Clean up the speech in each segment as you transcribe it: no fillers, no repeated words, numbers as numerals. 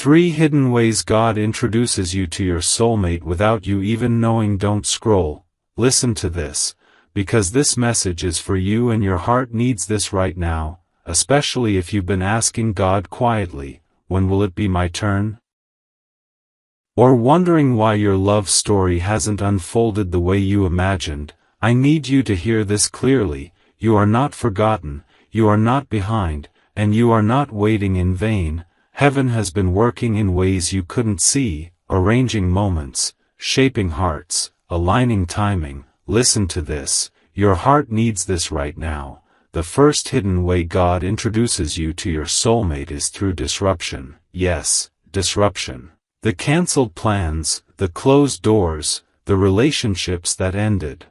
3 hidden ways God introduces you to your soulmate without you even knowing. Don't scroll. Listen to this, because this message is for you and your heart needs this right now, especially if you've been asking God quietly, when will it be my turn? Or wondering why your love story hasn't unfolded the way you imagined. I need you to hear this clearly. You are not forgotten, you are not behind, and you are not waiting in vain. Heaven has been working in ways you couldn't see, arranging moments, shaping hearts, aligning timing. Listen to this, your heart needs this right now. The first hidden way God introduces you to your soulmate is through disruption. Yes, disruption. The canceled plans, the closed doors, the relationships that ended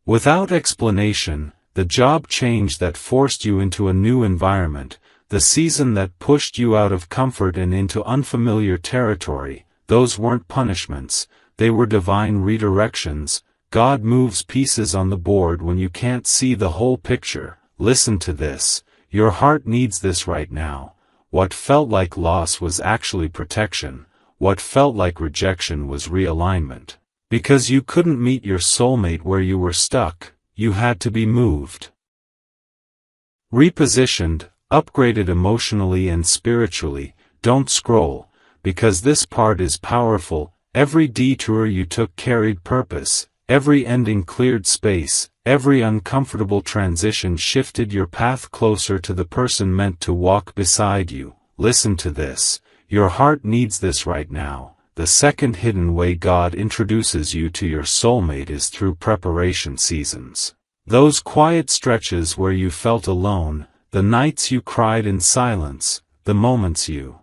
without explanation, the job change that forced you into a new environment, the season that pushed you out of comfort and into unfamiliar territory. Those weren't punishments, they were divine redirections. God moves pieces on the board when you can't see the whole picture. Listen to this, your heart needs this right now. What felt like loss was actually protection. What felt like rejection was realignment. Because you couldn't meet your soulmate where you were stuck, you had to be moved. Repositioned, upgraded emotionally and spiritually. Don't scroll, because this part is powerful. Every detour you took carried purpose. Every ending cleared space, every uncomfortable transition shifted your path closer to the person meant to walk beside you. Listen to this, your heart needs this right now. The second hidden way God introduces you to your soulmate is through preparation seasons. Those quiet stretches where you felt alone, the nights you cried in silence, the moments you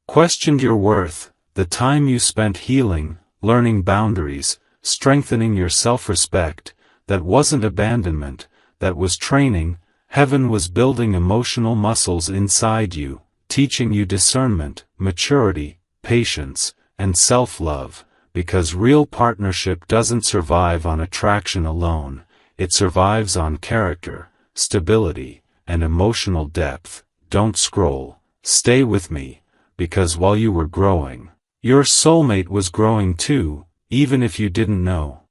questioned your worth, the time you spent healing, learning boundaries, strengthening your self-respect. That wasn't abandonment, that was training. Heaven was building emotional muscles inside you, teaching you discernment, maturity, patience, and self-love, because real partnership doesn't survive on attraction alone, it survives on character, stability, and emotional depth. Don't scroll, stay with me, because while you were growing, your soulmate was growing too, even if you didn't know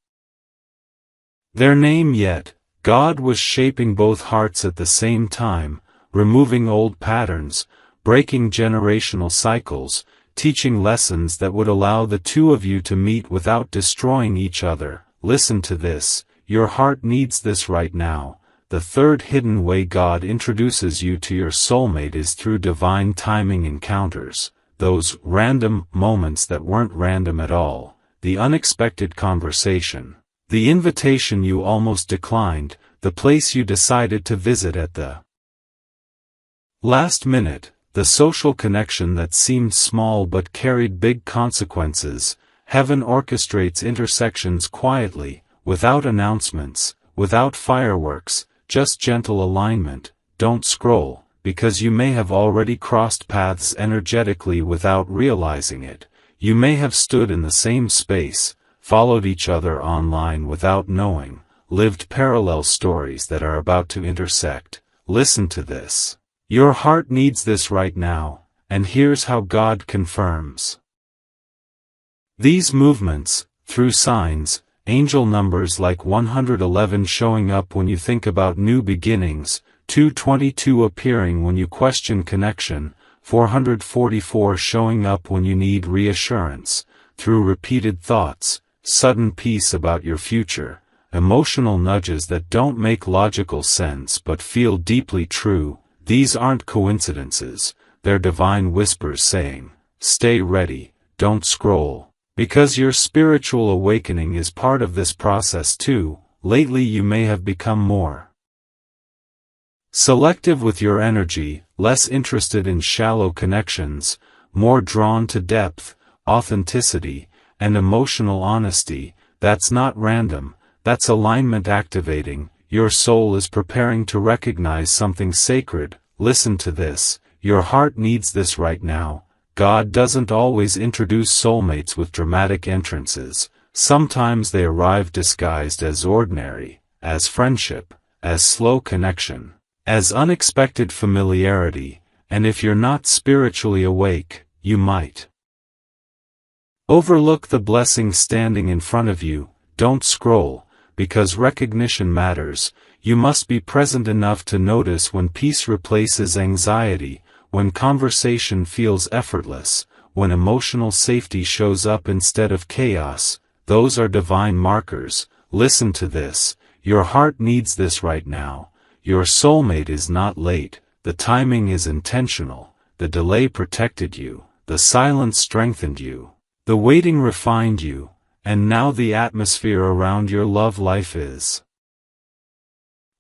their name yet. God was shaping both hearts at the same time, removing old patterns, breaking generational cycles, teaching lessons that would allow the two of you to meet without destroying each other. Listen to this, your heart needs this right now. The third hidden way God introduces you to your soulmate is through divine timing encounters. Those random moments that weren't random at all. The unexpected conversation. The invitation you almost declined. The place you decided to visit at the last minute. The social connection that seemed small but carried big consequences. Heaven orchestrates intersections quietly, without announcements, without fireworks, just gentle alignment. Don't scroll, because you may have already crossed paths energetically without realizing it. You may have stood in the same space, followed each other online without knowing, lived parallel stories that are about to intersect. Listen to this. Your heart needs this right now, and here's how God confirms these movements, through signs, angel numbers like 111 showing up when you think about new beginnings, 222 appearing when you question connection, 444 showing up when you need reassurance, through repeated thoughts, sudden peace about your future, emotional nudges that don't make logical sense but feel deeply true. These aren't coincidences, they're divine whispers saying, stay ready, don't scroll. Because your spiritual awakening is part of this process too. Lately you may have become more selective with your energy, less interested in shallow connections, more drawn to depth, authenticity, and emotional honesty. That's not random, that's alignment activating. Your soul is preparing to recognize something sacred. Listen to this, your heart needs this right now. God doesn't always introduce soulmates with dramatic entrances. Sometimes they arrive disguised as ordinary, as friendship, as slow connection, as unexpected familiarity, and if you're not spiritually awake, you might overlook the blessing standing in front of you. Don't scroll, because recognition matters. You must be present enough to notice when peace replaces anxiety, when conversation feels effortless, when emotional safety shows up instead of chaos. Those are divine markers. Listen to this. Your heart needs this right now. Your soulmate is not late. The timing is intentional. The delay protected you. The silence strengthened you. The waiting refined you. And now the atmosphere around your love life is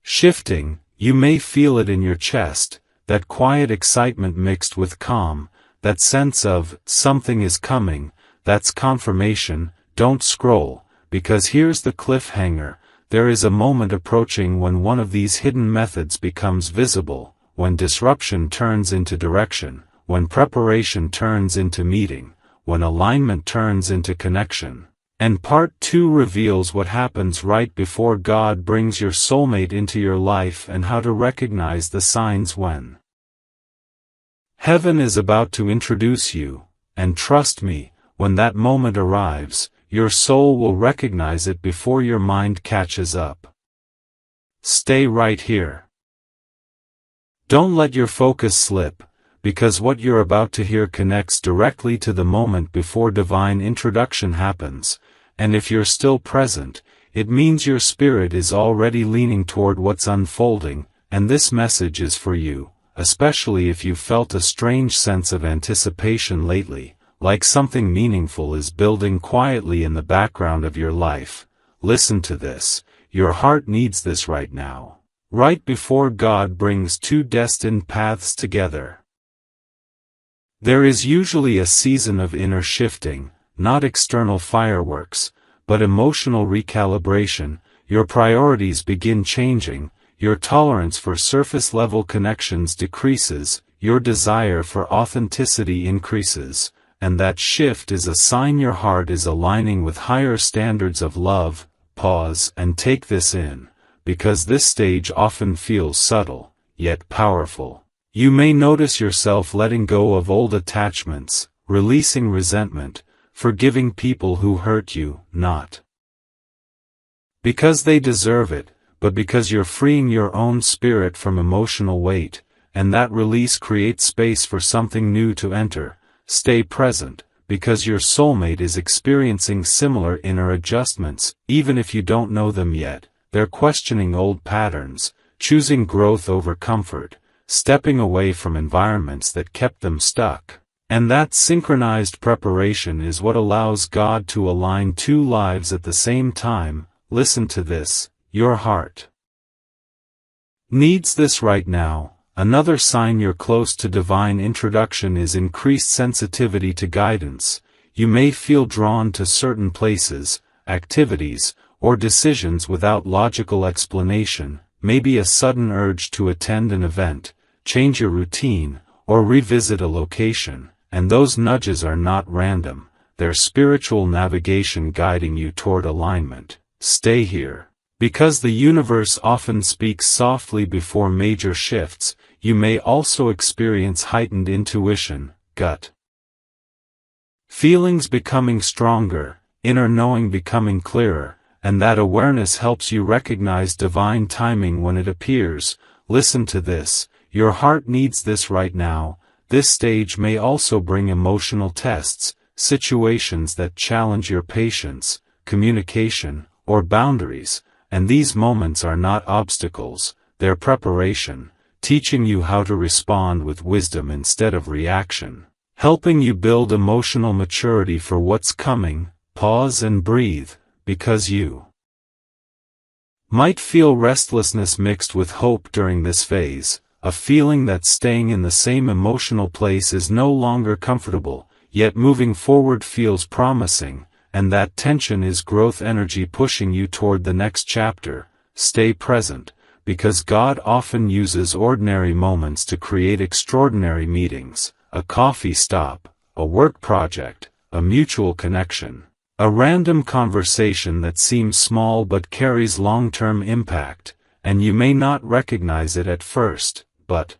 shifting. You may feel it in your chest, that quiet excitement mixed with calm, that sense of something is coming. That's confirmation. Don't scroll, because here's the cliffhanger. There is a moment approaching when one of these hidden methods becomes visible, when disruption turns into direction, when preparation turns into meeting, when alignment turns into connection. And part 2 reveals what happens right before God brings your soulmate into your life and how to recognize the signs when heaven is about to introduce you. And trust me, when that moment arrives, your soul will recognize it before your mind catches up. Stay right here. Don't let your focus slip, because what you're about to hear connects directly to the moment before divine introduction happens, and if you're still present, it means your spirit is already leaning toward what's unfolding, and this message is for you, especially if you've felt a strange sense of anticipation lately, like something meaningful is building quietly in the background of your life. Listen to this. Your heart needs this right now, right before God brings 2 destined paths together. There is usually a season of inner shifting, not external fireworks, but emotional recalibration. Your priorities begin changing, your tolerance for surface-level connections decreases, your desire for authenticity increases, and that shift is a sign your heart is aligning with higher standards of love. Pause and take this in, because this stage often feels subtle, yet powerful. You may notice yourself letting go of old attachments, releasing resentment, forgiving people who hurt you, not because they deserve it, but because you're freeing your own spirit from emotional weight, and that release creates space for something new to enter. Stay present, because your soulmate is experiencing similar inner adjustments. Even if you don't know them yet, they're questioning old patterns, choosing growth over comfort, stepping away from environments that kept them stuck. And that synchronized preparation is what allows God to align 2 lives at the same time. Listen to this. Your heart needs this right now. Another sign you're close to divine introduction is increased sensitivity to guidance. You may feel drawn to certain places, activities, or decisions without logical explanation. Maybe a sudden urge to attend an event, change your routine, or revisit a location. And those nudges are not random. They're spiritual navigation guiding you toward alignment. Stay here. Because the universe often speaks softly before major shifts, you may also experience heightened intuition, gut feelings becoming stronger, inner knowing becoming clearer, and that awareness helps you recognize divine timing when it appears. Listen to this. Your heart needs this right now. This stage may also bring emotional tests, situations that challenge your patience, communication, or boundaries, and these moments are not obstacles, they're preparation, teaching you how to respond with wisdom instead of reaction, helping you build emotional maturity for what's coming. Pause and breathe, because you might feel restlessness mixed with hope during this phase, a feeling that staying in the same emotional place is no longer comfortable, yet moving forward feels promising, and that tension is growth energy pushing you toward the next chapter. Stay present, because God often uses ordinary moments to create extraordinary meetings, a coffee stop, a work project, a mutual connection, a random conversation that seems small but carries long-term impact, and you may not recognize it at first, but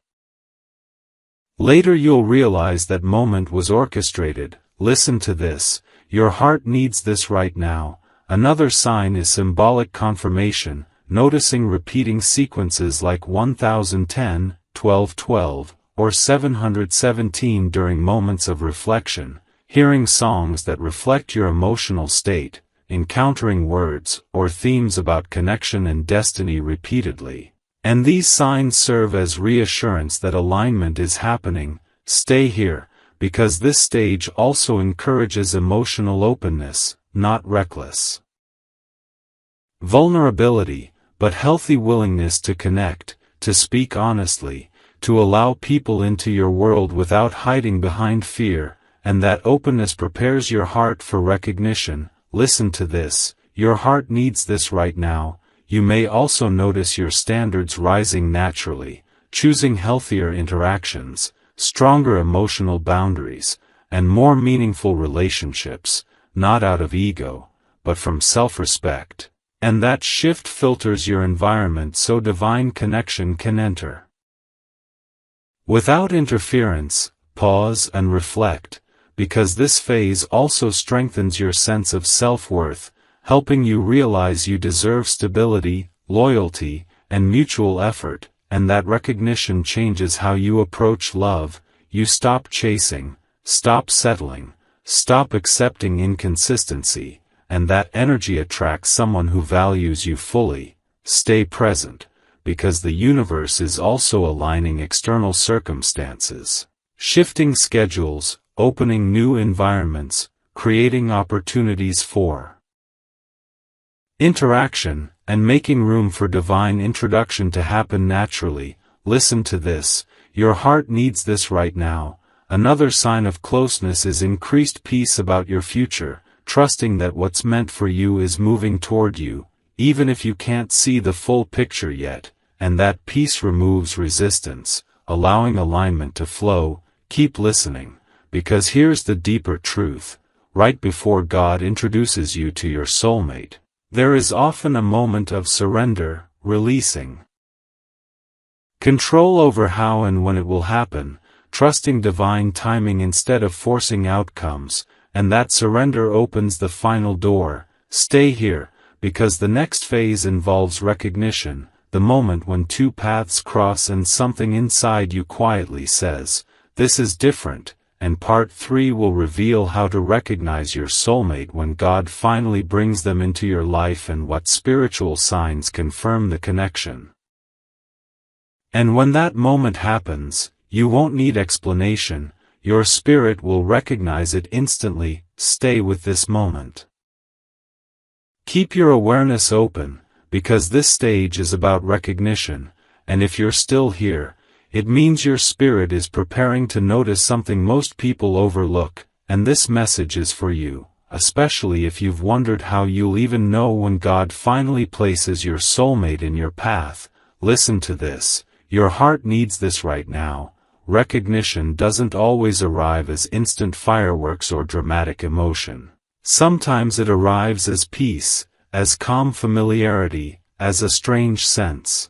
Later you'll realize that moment was orchestrated. Listen to this. Your heart needs this right now. Another sign is symbolic confirmation, noticing repeating sequences like 1010, 1212, or 717 during moments of reflection, hearing songs that reflect your emotional state, encountering words or themes about connection and destiny repeatedly. And these signs serve as reassurance that alignment is happening. Stay here, because this stage also encourages emotional openness, not reckless vulnerability, but healthy willingness to connect, to speak honestly, to allow people into your world without hiding behind fear, and that openness prepares your heart for recognition. Listen to this. Your heart needs this right now. You may also notice your standards rising naturally, choosing healthier interactions, stronger emotional boundaries, and more meaningful relationships, not out of ego, but from self-respect. And that shift filters your environment so divine connection can enter. Without interference, pause and reflect, because this phase also strengthens your sense of self-worth, helping you realize you deserve stability, loyalty, and mutual effort, and that recognition changes how you approach love. You stop chasing, stop settling, stop accepting inconsistency, and that energy attracts someone who values you fully. Stay present, because the universe is also aligning external circumstances, shifting schedules, opening new environments, creating opportunities for interaction, and making room for divine introduction to happen naturally. Listen to this. Your heart needs this right now. Another sign of closeness is increased peace about your future, trusting that what's meant for you is moving toward you, even if you can't see the full picture yet, and that peace removes resistance, allowing alignment to flow. Keep listening, because here's the deeper truth. Right before God introduces you to your soulmate, there is often a moment of surrender, releasing control over how and when it will happen, trusting divine timing instead of forcing outcomes, and that surrender opens the final door. Stay here, because the next phase involves recognition, the moment when two paths cross and something inside you quietly says, "This is different," and part 3 will reveal how to recognize your soulmate when God finally brings them into your life and what spiritual signs confirm the connection. And when that moment happens, you won't need explanation. Your spirit will recognize it instantly. Stay with this moment. Keep your awareness open, because this stage is about recognition, and if you're still here, it means your spirit is preparing to notice something most people overlook, and this message is for you, especially if you've wondered how you'll even know when God finally places your soulmate in your path. Listen to this. Your heart needs this right now. Recognition doesn't always arrive as instant fireworks or dramatic emotion. Sometimes it arrives as peace, as calm familiarity, as a strange sense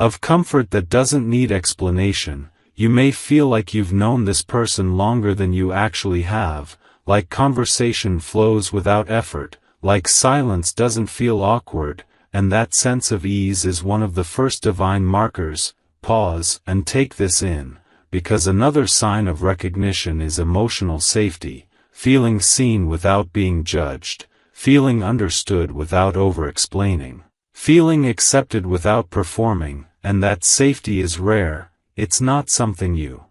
of comfort that doesn't need explanation. You may feel like you've known this person longer than you actually have, like conversation flows without effort, like silence doesn't feel awkward, and that sense of ease is one of the first divine markers. Pause and take this in, because another sign of recognition is emotional safety, feeling seen without being judged, feeling understood without over-explaining, feeling accepted without performing, and that safety is rare. It's not something you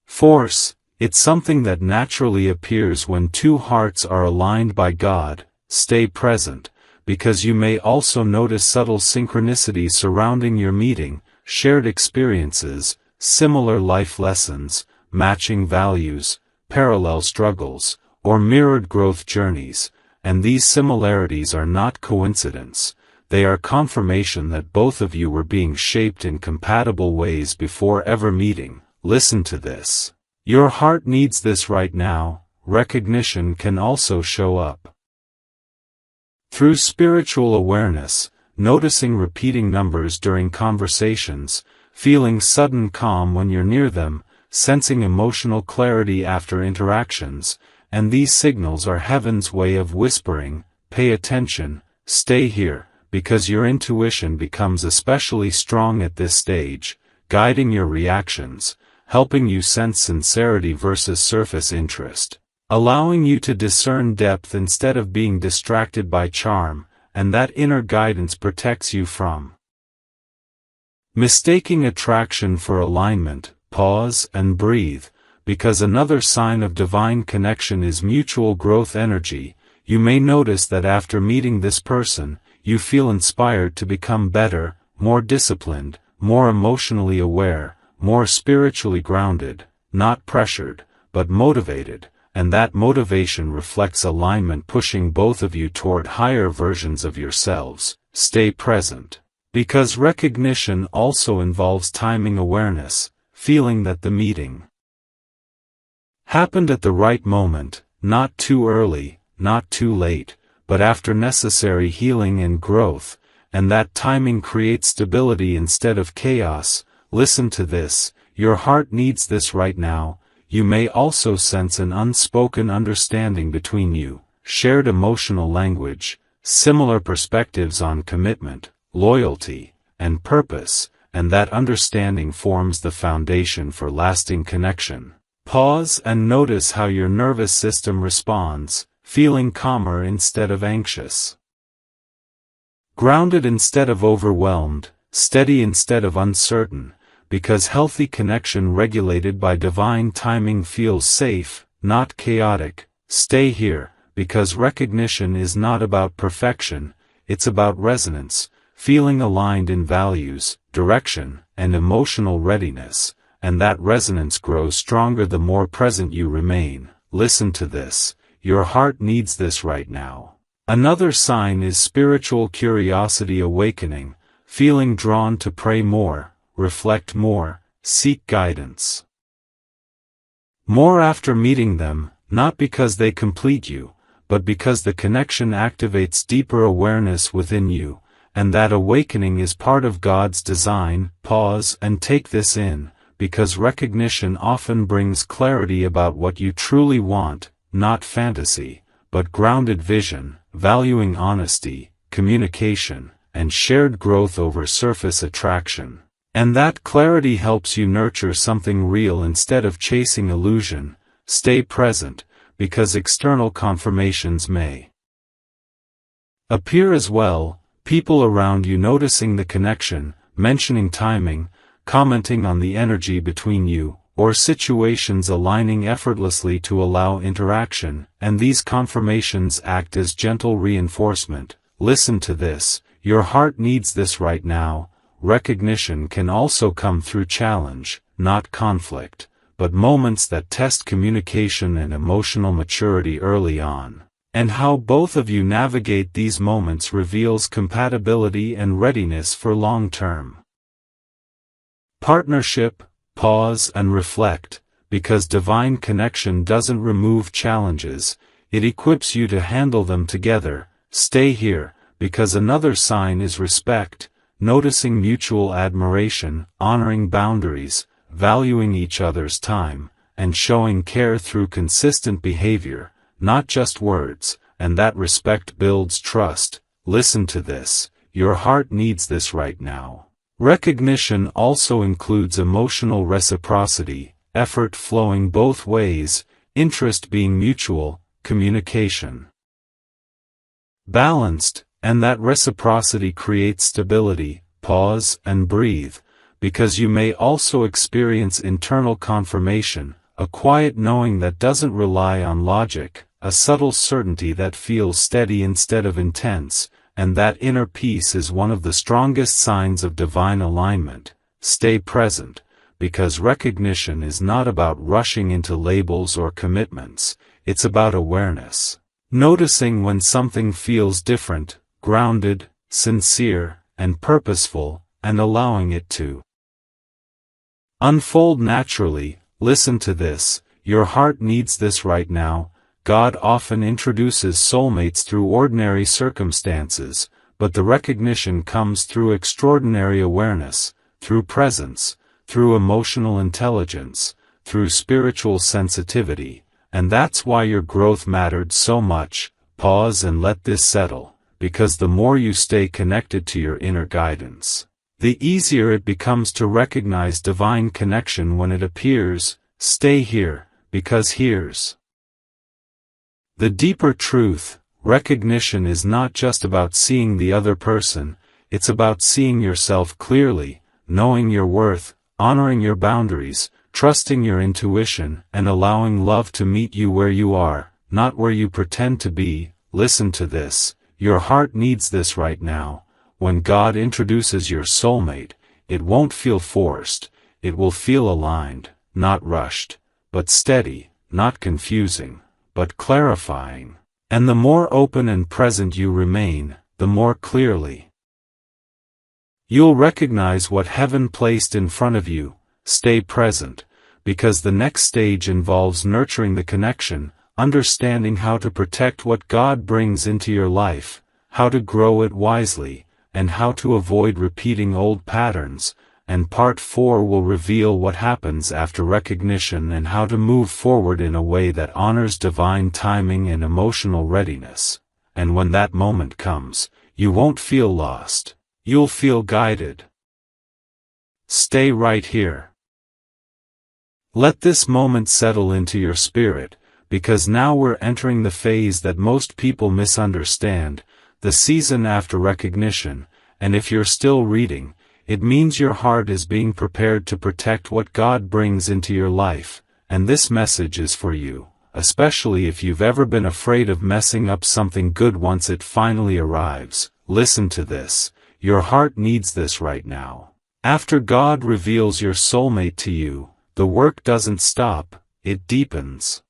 force, it's something that naturally appears when two hearts are aligned by God. Stay present, because you may also notice subtle synchronicities surrounding your meeting, shared experiences, similar life lessons, matching values, parallel struggles, or mirrored growth journeys, and these similarities are not coincidence. They are confirmation that both of you were being shaped in compatible ways before ever meeting. Listen to this. Your heart needs this right now. Recognition can also show up through spiritual awareness, noticing repeating numbers during conversations, feeling sudden calm when you're near them, sensing emotional clarity after interactions, and these signals are heaven's way of whispering, pay attention, stay here, because your intuition becomes especially strong at this stage, guiding your reactions, helping you sense sincerity versus surface interest, allowing you to discern depth instead of being distracted by charm, and that inner guidance protects you from mistaking attraction for alignment. Pause and breathe, because another sign of divine connection is mutual growth energy. You may notice that after meeting this person, you feel inspired to become better, more disciplined, more emotionally aware, more spiritually grounded, not pressured, but motivated, and that motivation reflects alignment pushing both of you toward higher versions of yourselves. Stay present, because recognition also involves timing awareness, feeling that the meeting happened at the right moment, not too early, not too late, but after necessary healing and growth, and that timing creates stability instead of chaos. Listen to this, your heart needs this right now. You may also sense an unspoken understanding between you, shared emotional language, similar perspectives on commitment, loyalty, and purpose, and that understanding forms the foundation for lasting connection. Pause and notice how your nervous system responds, feeling calmer instead of anxious, grounded instead of overwhelmed, steady instead of uncertain, because healthy connection regulated by divine timing feels safe, not chaotic. Stay here, because recognition is not about perfection, it's about resonance, feeling aligned in values, direction, and emotional readiness, and that resonance grows stronger the more present you remain. Listen to this, your heart needs this right now. Another sign is spiritual curiosity awakening, feeling drawn to pray more, reflect more, seek guidance more after meeting them, not because they complete you, but because the connection activates deeper awareness within you, and that awakening is part of God's design. Pause and take this in, because recognition often brings clarity about what you truly want, not fantasy, but grounded vision, valuing honesty, communication, and shared growth over surface attraction. And that clarity helps you nurture something real instead of chasing illusion. Stay present, because external confirmations may appear as well, people around you noticing the connection, mentioning timing, commenting on the energy between you, or situations aligning effortlessly to allow interaction, and these confirmations act as gentle reinforcement. Listen to this, your heart needs this right now. Recognition can also come through challenge, not conflict, but moments that test communication and emotional maturity early on. And how both of you navigate these moments reveals compatibility and readiness for long-term partnership. Pause and reflect, because divine connection doesn't remove challenges, it equips you to handle them together. Stay here, because another sign is respect, noticing mutual admiration, honoring boundaries, valuing each other's time, and showing care through consistent behavior, not just words, and that respect builds trust. Listen to this, your heart needs this right now. Recognition also includes emotional reciprocity, effort flowing both ways, interest being mutual, communication balanced, and that reciprocity creates stability. Pause and breathe, because you may also experience internal confirmation, a quiet knowing that doesn't rely on logic, a subtle certainty that feels steady instead of intense, and that inner peace is one of the strongest signs of divine alignment. Stay present, because recognition is not about rushing into labels or commitments, it's about awareness. Noticing when something feels different, grounded, sincere, and purposeful, and allowing it to unfold naturally. Listen to this, your heart needs this right now. God often introduces soulmates through ordinary circumstances, but the recognition comes through extraordinary awareness, through presence, through emotional intelligence, through spiritual sensitivity, and that's why your growth mattered so much. Pause and let this settle, because the more you stay connected to your inner guidance, the easier it becomes to recognize divine connection when it appears. Stay here, because here's the deeper truth. Recognition is not just about seeing the other person, it's about seeing yourself clearly, knowing your worth, honoring your boundaries, trusting your intuition, and allowing love to meet you where you are, not where you pretend to be. Listen to this, your heart needs this right now. When God introduces your soulmate, it won't feel forced, it will feel aligned, not rushed, but steady, not confusing, but clarifying. And the more open and present you remain, the more clearly you'll recognize what heaven placed in front of you. Stay present, because the next stage involves nurturing the connection, understanding how to protect what God brings into your life, how to grow it wisely, and how to avoid repeating old patterns. And part 4 will reveal what happens after recognition and how to move forward in a way that honors divine timing and emotional readiness. And when that moment comes, you won't feel lost, you'll feel guided. Stay right here. Let this moment settle into your spirit, because now we're entering the phase that most people misunderstand, the season after recognition. And if you're still reading, it means your heart is being prepared to protect what God brings into your life, and this message is for you, especially if you've ever been afraid of messing up something good once it finally arrives. Listen to this, your heart needs this right now. After God reveals your soulmate to you, the work doesn't stop, it deepens.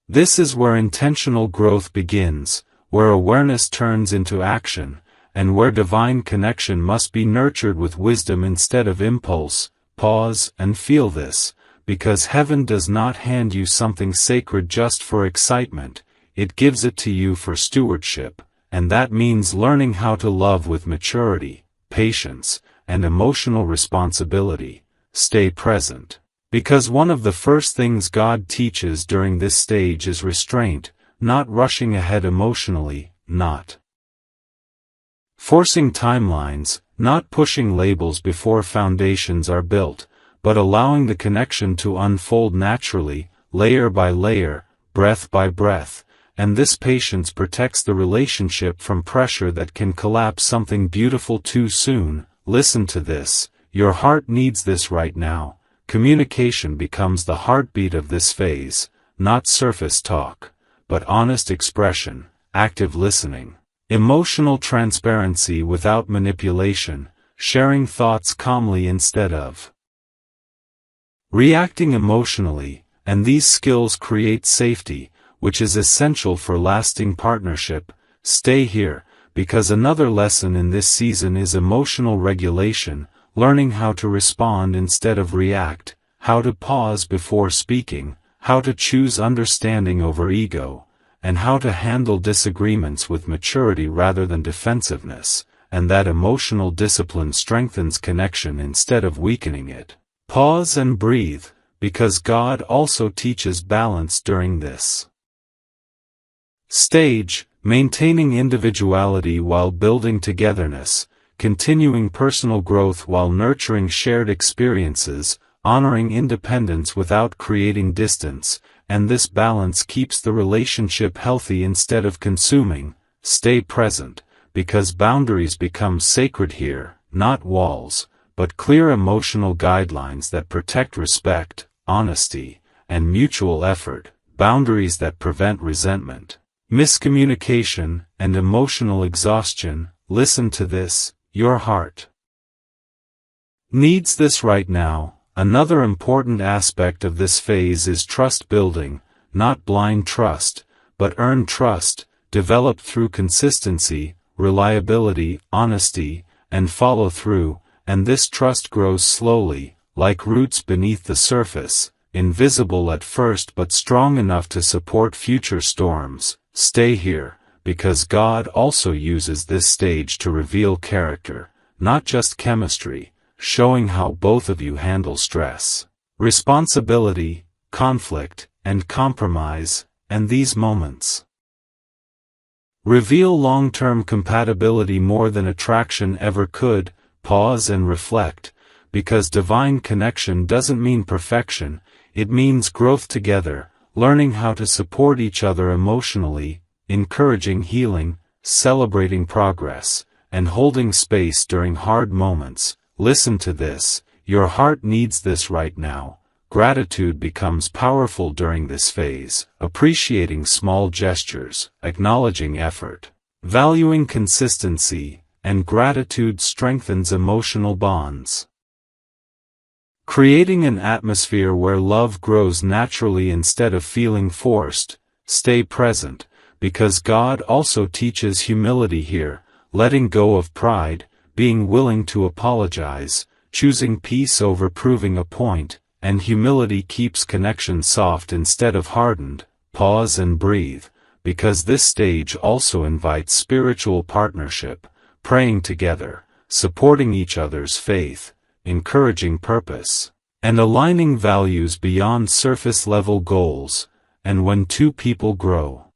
This is where intentional growth begins, where awareness turns into action, and where divine connection must be nurtured with wisdom instead of impulse. Pause and feel this, because heaven does not hand you something sacred just for excitement, it gives it to you for stewardship, and that means learning how to love with maturity, patience, and emotional responsibility. Stay present, because one of the first things God teaches during this stage is restraint, not rushing ahead emotionally, not forcing timelines, not pushing labels before foundations are built, but allowing the connection to unfold naturally, layer by layer, breath by breath, and this patience protects the relationship from pressure that can collapse something beautiful too soon. Listen to this, your heart needs this right now. Communication becomes the heartbeat of this phase, not surface talk, but honest expression, active listening, emotional transparency without manipulation, sharing thoughts calmly instead of reacting emotionally, and these skills create safety, which is essential for lasting partnership. Stay here, because another lesson in this season is emotional regulation, learning how to respond instead of react, how to pause before speaking, how to choose understanding over ego, and how to handle disagreements with maturity rather than defensiveness, and that emotional discipline strengthens connection instead of weakening it. Pause and breathe, because God also teaches balance during this stage, maintaining individuality while building togetherness, continuing personal growth while nurturing shared experiences, honoring independence without creating distance, and this balance keeps the relationship healthy instead of consuming. Stay present, because boundaries become sacred here, not walls, but clear emotional guidelines that protect respect, honesty, and mutual effort, boundaries that prevent resentment, miscommunication, and emotional exhaustion. Listen to this, your heart needs this right now. Another important aspect of this phase is trust building, not blind trust, but earned trust, developed through consistency, reliability, honesty, and follow-through, and this trust grows slowly, like roots beneath the surface, invisible at first but strong enough to support future storms. Stay here, because God also uses this stage to reveal character, not just chemistry, showing how both of you handle stress, responsibility, conflict, and compromise, and these moments reveal long-term compatibility more than attraction ever could. Pause and reflect, because divine connection doesn't mean perfection, it means growth together, learning how to support each other emotionally, encouraging healing, celebrating progress, and holding space during hard moments. Listen to this, your heart needs this right now. Gratitude becomes powerful during this phase, appreciating small gestures, acknowledging effort, valuing consistency, and gratitude strengthens emotional bonds. Creating an atmosphere where love grows naturally instead of feeling forced. Stay present, because God also teaches humility here, letting go of pride, being willing to apologize, choosing peace over proving a point, and humility keeps connection soft instead of hardened. Pause and breathe, because this stage also invites spiritual partnership, praying together, supporting each other's faith, encouraging purpose, and aligning values beyond surface-level goals. And when two people grow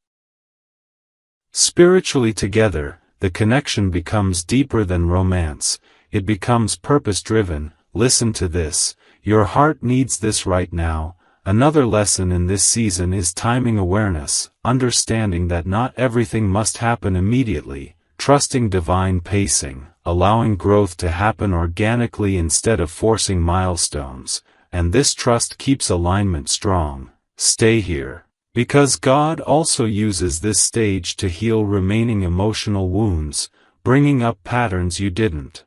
spiritually together, the connection becomes deeper than romance, it becomes purpose-driven. Listen to this, your heart needs this right now. Another lesson in this season is timing awareness, understanding that not everything must happen immediately, trusting divine pacing, allowing growth to happen organically instead of forcing milestones, and this trust keeps alignment strong. Stay here, because God also uses this stage to heal remaining emotional wounds, bringing up patterns you didn't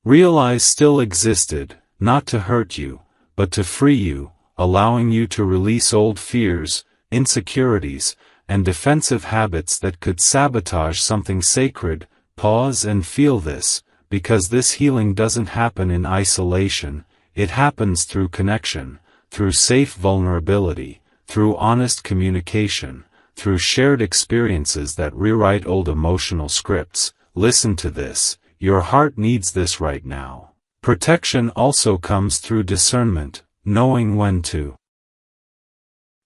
realize still existed, not to hurt you, but to free you, allowing you to release old fears, insecurities, and defensive habits that could sabotage something sacred. Pause and feel this, because this healing doesn't happen in isolation, it happens through connection, through safe vulnerability, through honest communication, through shared experiences that rewrite old emotional scripts. Listen to this, your heart needs this right now. Protection also comes through discernment, knowing when to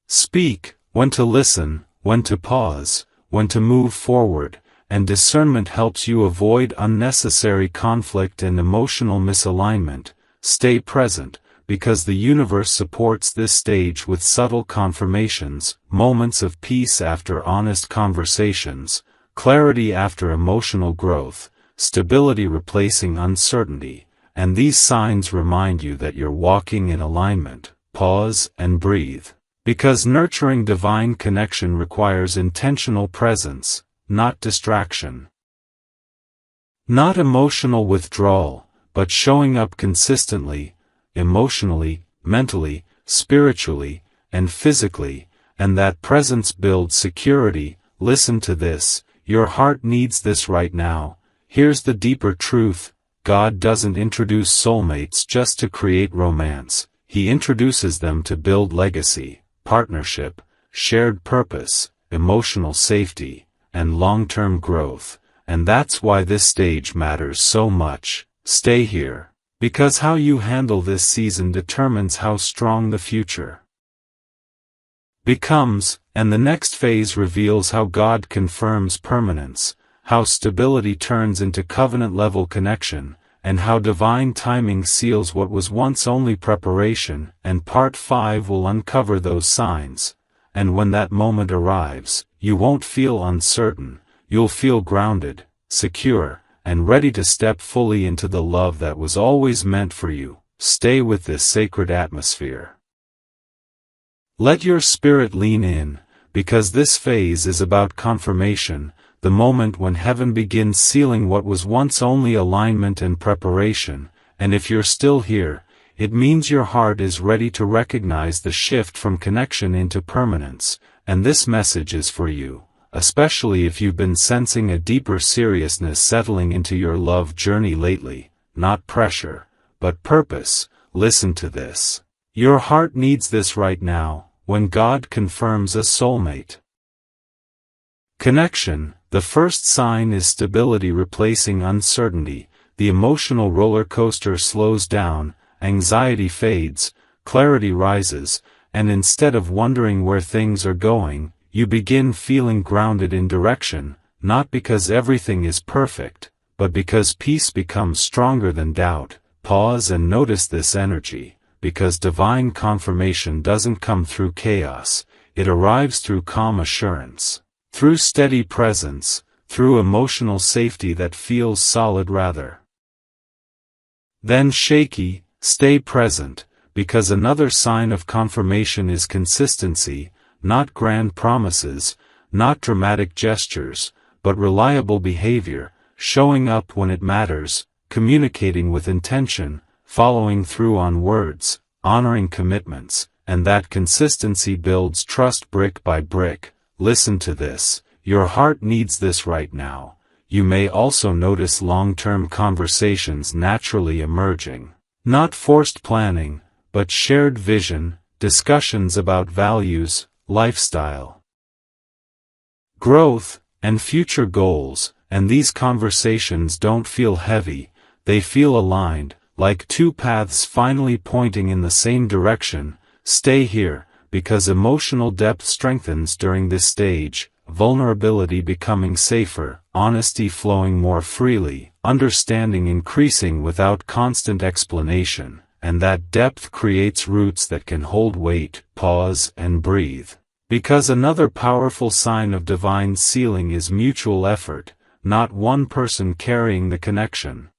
speak, when to listen, when to pause, when to move forward, and discernment helps you avoid unnecessary conflict and emotional misalignment. Stay present, because the universe supports this stage with subtle confirmations, moments of peace after honest conversations, clarity after emotional growth, stability replacing uncertainty, and these signs remind you that you're walking in alignment. Pause and breathe, because nurturing divine connection requires intentional presence, not distraction. Not emotional withdrawal, but showing up consistently, emotionally, mentally, spiritually, and physically, and that presence builds security. Listen to this, your heart needs this right now. Here's the deeper truth, God doesn't introduce soulmates just to create romance, He introduces them to build legacy, partnership, shared purpose, emotional safety, and long-term growth, and that's why this stage matters so much. Stay here, because how you handle this season determines how strong the future becomes, and the next phase reveals how God confirms permanence, how stability turns into covenant-level connection, and how divine timing seals what was once only preparation. And Part 5 will uncover those signs, and when that moment arrives, you won't feel uncertain, you'll feel grounded, secure, and ready to step fully into the love that was always meant for you. Stay with this sacred atmosphere. Let your spirit lean in, because this phase is about confirmation, the moment when heaven begins sealing what was once only alignment and preparation. And if you're still here, it means your heart is ready to recognize the shift from connection into permanence, and this message is for you, especially if you've been sensing a deeper seriousness settling into your love journey lately. Not pressure, but purpose. Listen to this. Your heart needs this right now, when God confirms a soulmate connection. The first sign is stability replacing uncertainty. The emotional roller coaster slows down, anxiety fades, clarity rises, and instead of wondering where things are going, you begin feeling grounded in direction, not because everything is perfect, but because peace becomes stronger than doubt. Pause and notice this energy, because divine confirmation doesn't come through chaos, it arrives through calm assurance, through steady presence, through emotional safety that feels solid rather than shaky. Stay present, because another sign of confirmation is consistency, not grand promises, not dramatic gestures, but reliable behavior, showing up when it matters, communicating with intention, following through on words, honoring commitments, and that consistency builds trust brick by brick. Listen to this, your heart needs this right now. You may also notice long-term conversations naturally emerging. Not forced planning, but shared vision, discussions about values, lifestyle, growth, and future goals, and these conversations don't feel heavy, they feel aligned, like two paths finally pointing in the same direction. Stay here, because emotional depth strengthens during this stage, vulnerability becoming safer, honesty flowing more freely, understanding increasing without constant explanation, and that depth creates roots that can hold weight. Pause and breathe. Because another powerful sign of divine sealing is mutual effort, not one person carrying the connection,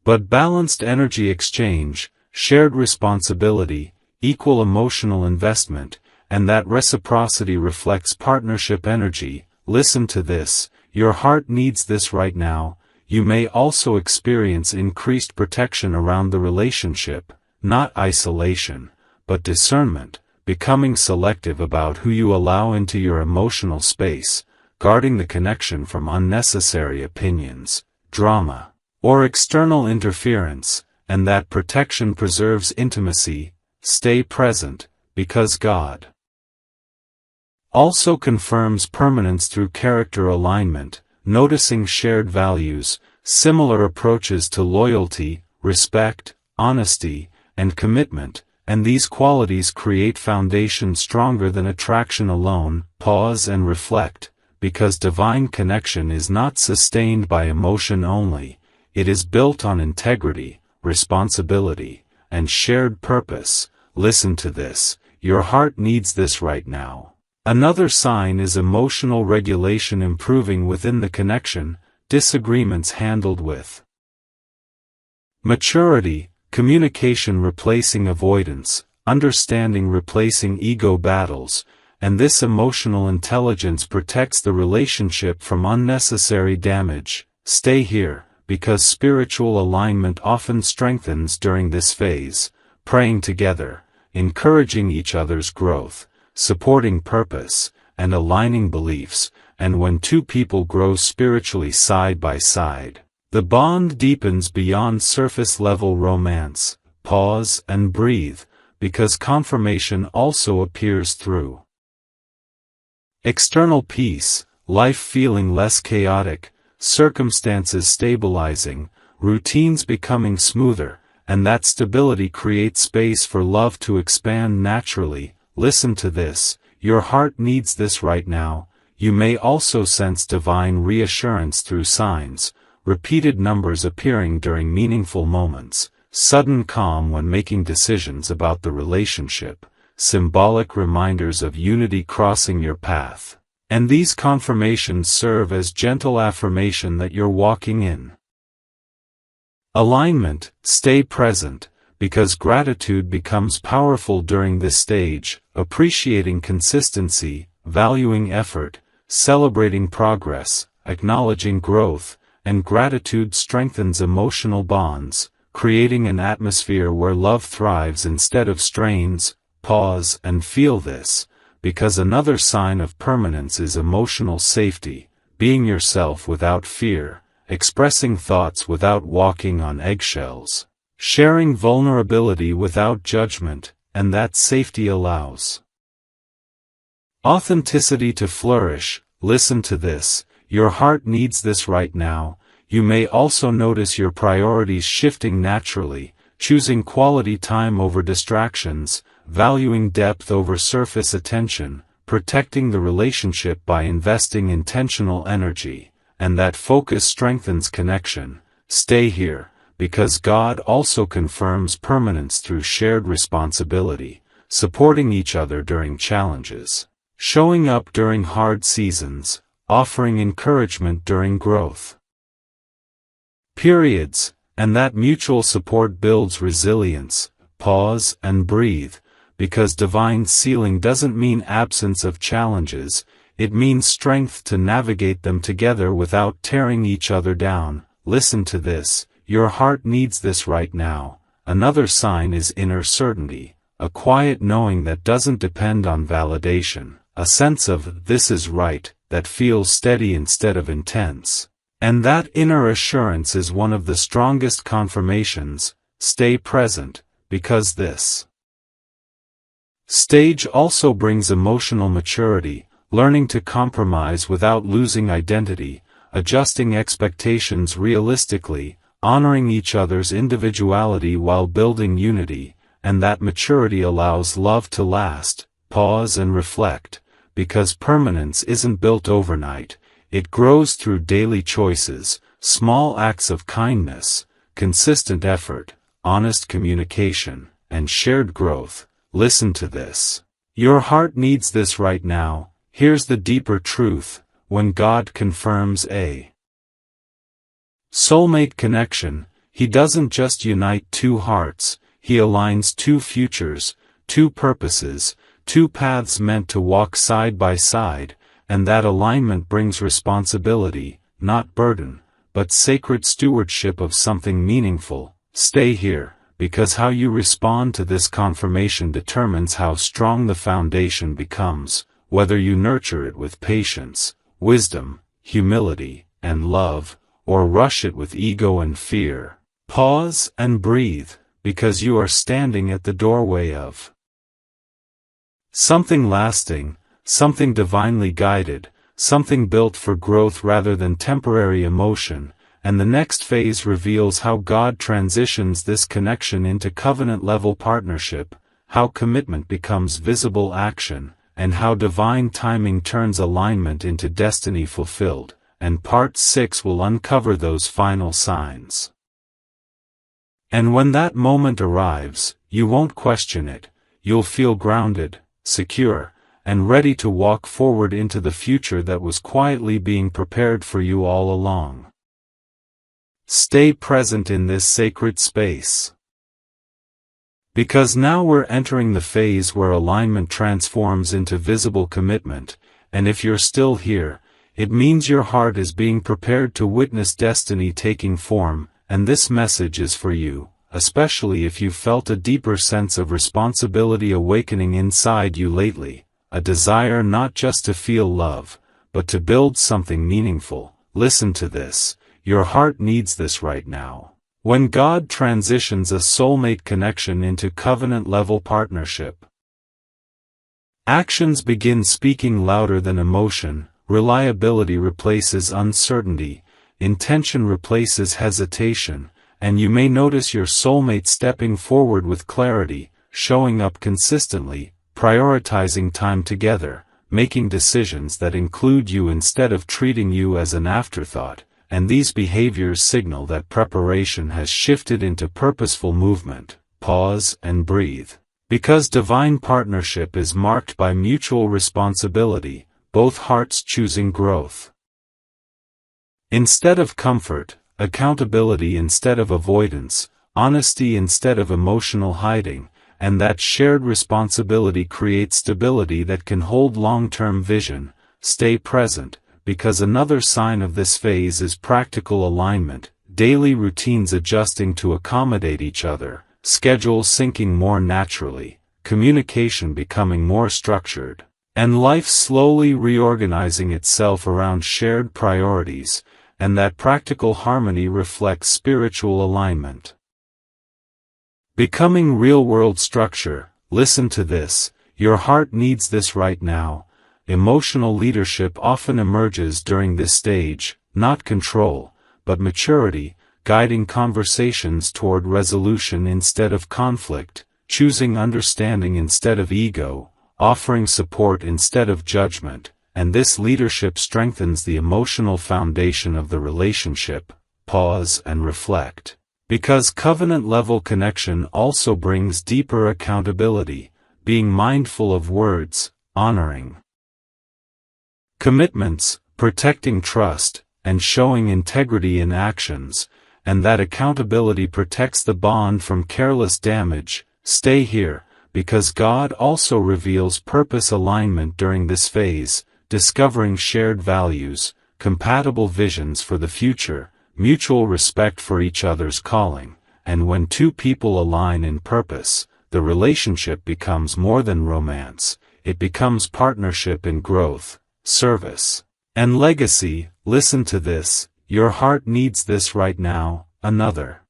but balanced energy exchange, shared responsibility, equal emotional investment, and that reciprocity reflects partnership energy. Listen to this, your heart needs this right now. You may also experience increased protection around the relationship, not isolation, but discernment, becoming selective about who you allow into your emotional space, guarding the connection from unnecessary opinions, drama, or external interference, and that protection preserves intimacy. Stay present, because God also confirms permanence through character alignment, noticing shared values, similar approaches to loyalty, respect, honesty, and commitment, and these qualities create foundation stronger than attraction alone. Pause and reflect, because divine connection is not sustained by emotion only, it is built on integrity, responsibility, and shared purpose. Listen to this, your heart needs this right now. Another sign is emotional regulation improving within the connection, disagreements handled with maturity, communication replacing avoidance, understanding replacing ego battles, and this emotional intelligence protects the relationship from unnecessary damage. Stay here, because spiritual alignment often strengthens during this phase, praying together, encouraging each other's growth, supporting purpose, and aligning beliefs, and when two people grow spiritually side by side, the bond deepens beyond surface-level romance. Pause and breathe, because confirmation also appears through external peace, life feeling less chaotic, circumstances stabilizing, routines becoming smoother, and that stability creates space for love to expand naturally. Listen to this, your heart needs this right now. You may also sense divine reassurance through signs, repeated numbers appearing during meaningful moments, sudden calm when making decisions about the relationship, symbolic reminders of unity crossing your path. And these confirmations serve as gentle affirmation that you're walking in alignment. Stay present, because gratitude becomes powerful during this stage, appreciating consistency, valuing effort, celebrating progress, acknowledging growth, and gratitude strengthens emotional bonds, creating an atmosphere where love thrives instead of strains. Pause and feel this, because another sign of permanence is emotional safety, being yourself without fear, expressing thoughts without walking on eggshells, sharing vulnerability without judgment, and that safety allows authenticity to flourish. listen to this, your heart needs this right now. You may also notice your priorities shifting naturally, choosing quality time over distractions, valuing depth over surface attention, protecting the relationship by investing intentional energy, and that focus strengthens connection. Stay here, because God also confirms permanence through shared responsibility, supporting each other during challenges, showing up during hard seasons, offering encouragement during growth. Periods, and that mutual support builds resilience. Pause and breathe, because divine sealing doesn't mean absence of challenges, it means strength to navigate them together without tearing each other down. Listen to this, your heart needs this right now. Another sign is inner certainty, a quiet knowing that doesn't depend on validation, a sense of "this is right" that feels steady instead of intense. And that inner assurance is one of the strongest confirmations. Stay present, because this stage also brings emotional maturity, learning to compromise without losing identity, adjusting expectations realistically, honoring each other's individuality while building unity, and that maturity allows love to last. Pause and reflect, because permanence isn't built overnight, it grows through daily choices, small acts of kindness, consistent effort, honest communication, and shared growth. Listen to this. Your heart needs this right now. Here's the deeper truth. When God confirms a soulmate connection, He doesn't just unite two hearts, He aligns two futures, two purposes, two paths meant to walk side by side, and that alignment brings responsibility, not burden, but sacred stewardship of something meaningful. Stay here, because how you respond to this confirmation determines how strong the foundation becomes, whether you nurture it with patience, wisdom, humility, and love, or rush it with ego and fear. Pause and breathe, because you are standing at the doorway of something lasting, something divinely guided, something built for growth rather than temporary emotion, and the next phase reveals how God transitions this connection into covenant-level partnership, how commitment becomes visible action, and how divine timing turns alignment into destiny fulfilled, and Part 6 will uncover those final signs. And when that moment arrives, you won't question it, you'll feel grounded, secure, and ready to walk forward into the future that was quietly being prepared for you all along. Stay present in this sacred space, because now we're entering the phase where alignment transforms into visible commitment, and if you're still here, it means your heart is being prepared to witness destiny taking form, and this message is for you, especially if you've felt a deeper sense of responsibility awakening inside you lately, a desire not just to feel love, but to build something meaningful. Listen to this, your heart needs this right now. When God transitions a soulmate connection into covenant-level partnership, actions begin speaking louder than emotion, reliability replaces uncertainty, intention replaces hesitation, and you may notice your soulmate stepping forward with clarity, showing up consistently, prioritizing time together, making decisions that include you instead of treating you as an afterthought, and these behaviors signal that preparation has shifted into purposeful movement. Pause and breathe. Because divine partnership is marked by mutual responsibility, both hearts choosing growth instead of comfort, accountability instead of avoidance, honesty instead of emotional hiding, and that shared responsibility creates stability that can hold long-term vision. Stay present, because another sign of this phase is practical alignment, daily routines adjusting to accommodate each other, schedules syncing more naturally, communication becoming more structured, and life slowly reorganizing itself around shared priorities, and that practical harmony reflects spiritual alignment. Becoming real-world structure. Listen to this, your heart needs this right now. Emotional leadership often emerges during this stage, not control, but maturity, guiding conversations toward resolution instead of conflict, choosing understanding instead of ego, offering support instead of judgment, and this leadership strengthens the emotional foundation of the relationship. Pause and reflect. Because covenant-level connection also brings deeper accountability, being mindful of words, honoring commitments, protecting trust, and showing integrity in actions, and that accountability protects the bond from careless damage. Stay here, because God also reveals purpose alignment during this phase, discovering shared values, compatible visions for the future, mutual respect for each other's calling, and when two people align in purpose, the relationship becomes more than romance, it becomes partnership in growth, service, and legacy. Listen to this, your heart needs this right now. Another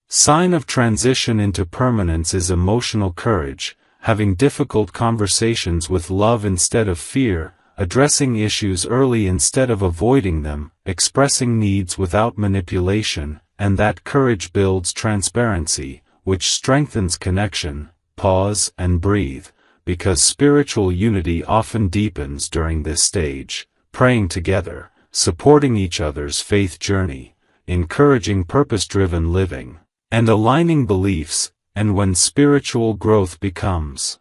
sign of transition into permanence is emotional courage, having difficult conversations with love instead of fear, addressing issues early instead of avoiding them, expressing needs without manipulation, and that courage builds transparency, which strengthens connection. Pause and breathe, because spiritual unity often deepens during this stage, praying together, supporting each other's faith journey, encouraging purpose-driven living, and aligning beliefs, and when spiritual growth becomes